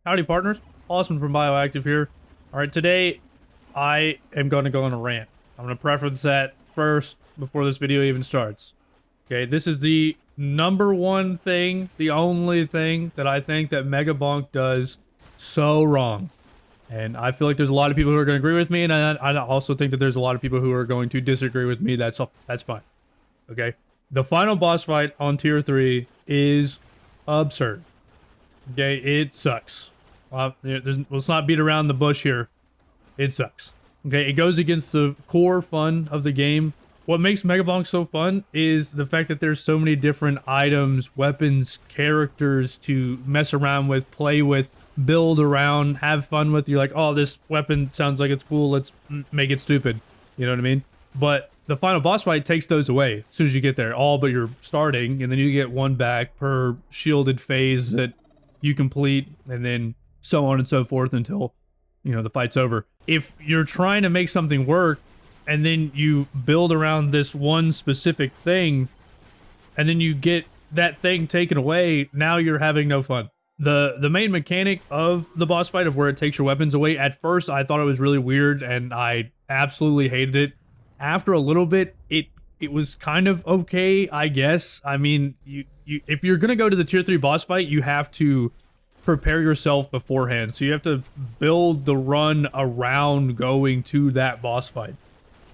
Howdy partners, Austin from Bioactive here. Alright, today I am going to go on a rant. I'm going to preference that first before this video even starts. Okay, this is the number one thing, the only thing that I think that MegaBonk does so wrong. And I feel like there's a lot of people who are going to agree with me, and I also think that there's a lot of people who are going to disagree with me. That's fine. Okay? The final boss fight on Tier 3 is absurd. Okay, it sucks. Let's not beat around the bush here. It sucks. Okay, it goes against the core fun of the game. What makes MegaBonk so fun is the fact that there's so many different items, weapons, characters to mess around with, play with, build around, have fun with. You're like, oh, this weapon sounds like it's cool, let's make it stupid. You know what I mean? But the final boss fight takes those away as soon as you get there, all but you're starting, and then you get one back per shielded phase that you complete, and then so on and so forth until, you know, the fight's over. If you're trying to make something work, and then you build around this one specific thing, and then you get that thing taken away, now you're having no fun. The main mechanic of the boss fight, of where it takes your weapons away, at first I thought it was really weird, and I absolutely hated it. After a little bit, it was kind of okay, I guess. I mean, if you're gonna go to the tier 3 boss fight, you have to prepare yourself beforehand. So you have to build the run around going to that boss fight.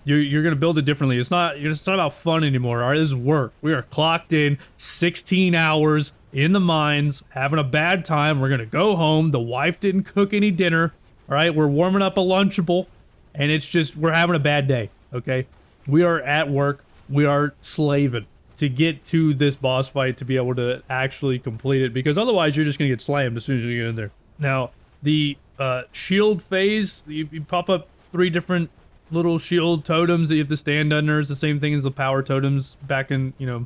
You're gonna build it differently. It's not about fun anymore. All right, this is work. We are clocked in 16 hours in the mines, having a bad time. We're gonna go home. The wife didn't cook any dinner. All right, we're warming up a Lunchable, and it's just, we're having a bad day. Okay, we are at work. We are slaving to get to this boss fight to be able to actually complete it, because otherwise you're just gonna get slammed as soon as you get in there. Now, the shield phase, you pop up 3 different little shield totems that you have to stand under. It's the same thing as the power totems back in, you know,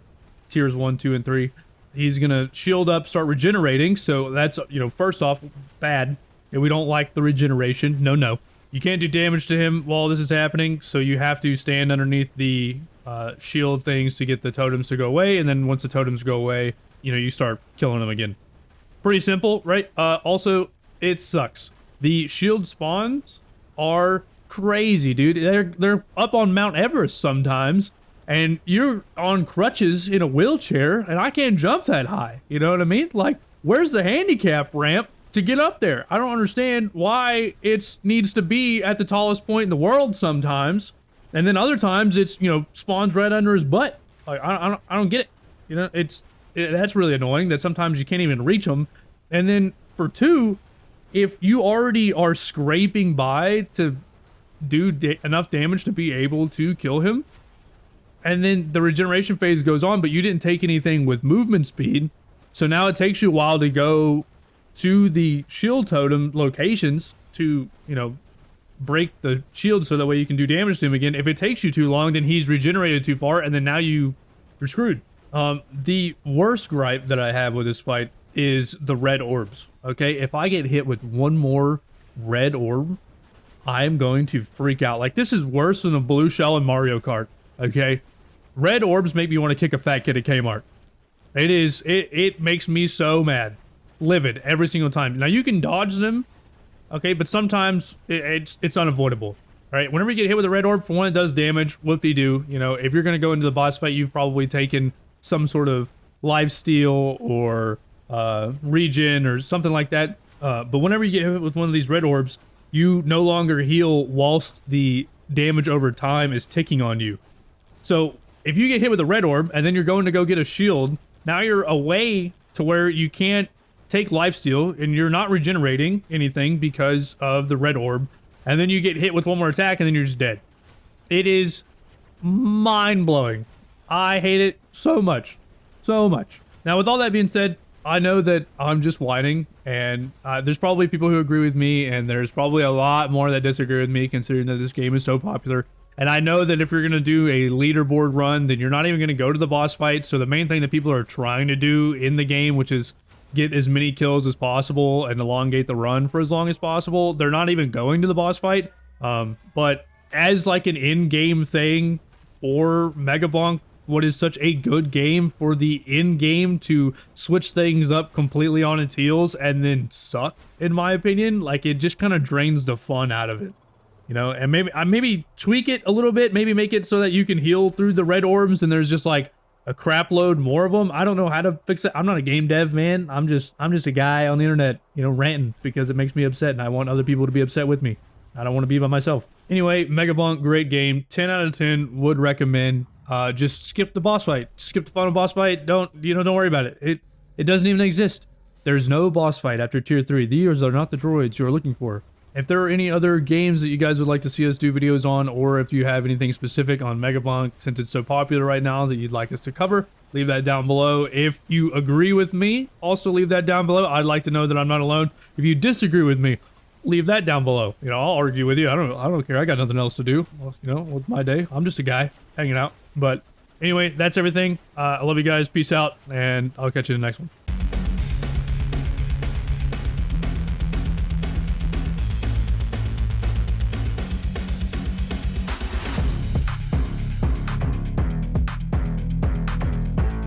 tiers 1, 2, and 3. He's gonna shield up, start regenerating, so that's, you know, first off, bad. And we don't like the regeneration. No. You can't do damage to him while this is happening, so you have to stand underneath the shield things to get the totems to go away, and then once the totems go away, you know, you start killing them again. Pretty simple, right? Also, it sucks. The shield spawns are crazy, dude. They're up on Mount Everest sometimes, and you're on crutches in a wheelchair, and I can't jump that high. You know what I mean? Like, where's the handicap ramp to get up there? I don't understand why it needs to be at the tallest point in the world sometimes, and then other times it's, you know, spawns right under his butt. Like, I don't get it. You know, that's really annoying that sometimes you can't even reach them. And then for 2, if you already are scraping by to do enough damage to be able to kill him, and then the regeneration phase goes on, but you didn't take anything with movement speed, so now it takes you a while to go to the shield totem locations to, you know, break the shield so that way you can do damage to him again. If it takes you too long, then he's regenerated too far, and then now you're screwed. The worst gripe that I have with this fight is the red orbs. Okay, if I get hit with one more red orb, I'm going to freak out. Like, this is worse than a blue shell in Mario Kart. Okay, red orbs make me want to kick a fat kid at Kmart. It makes me so mad, livid every single time. Now you can dodge them, okay, but sometimes it's unavoidable. Right? Whenever you get hit with a red orb, for one, it does damage. Whoop-de-doo. You know, if you're gonna go into the boss fight, you've probably taken some sort of lifesteal or regen or something like that. But whenever you get hit with one of these red orbs, you no longer heal whilst the damage over time is ticking on you. So if you get hit with a red orb and then you're going to go get a shield, now you're away to where you can't take lifesteal and you're not regenerating anything because of the red orb. And then you get hit with one more attack and then you're just dead. It is mind-blowing. I hate it so much. So much. Now, with all that being said, I know that I'm just whining, and there's probably people who agree with me, and there's probably a lot more that disagree with me, considering that this game is so popular. And I know that if you're going to do a leaderboard run, then you're not even going to go to the boss fight. So the main thing that people are trying to do in the game, which is get as many kills as possible and elongate the run for as long as possible, they're not even going to the boss fight. But as like an in-game thing for MegaBonk, what is such a good game for the in-game to switch things up completely on its heels and then suck, in my opinion. Like, it just kind of drains the fun out of it. You know, and maybe tweak it a little bit, maybe make it so that you can heal through the red orbs and there's just like a crap load more of them. I don't know how to fix it. I'm not a game dev, man. I'm just a guy on the internet, you know, ranting because it makes me upset and I want other people to be upset with me. I don't want to be by myself. Anyway, MegaBonk, great game. 10 out of 10, would recommend. Just skip the boss fight. Skip the final boss fight. Don't worry about it. It doesn't even exist. There's no boss fight after tier 3. These are not the droids you're looking for. If there are any other games that you guys would like to see us do videos on, or if you have anything specific on MegaBonk, since it's so popular right now that you'd like us to cover, leave that down below. If you agree with me, also leave that down below. I'd like to know that I'm not alone. If you disagree with me, leave that down below. You know, I'll argue with you. I don't care. I got nothing else to do. Well, you know, with my day, I'm just a guy hanging out. But anyway, that's everything. I love you guys. Peace out, and I'll catch you in the next one.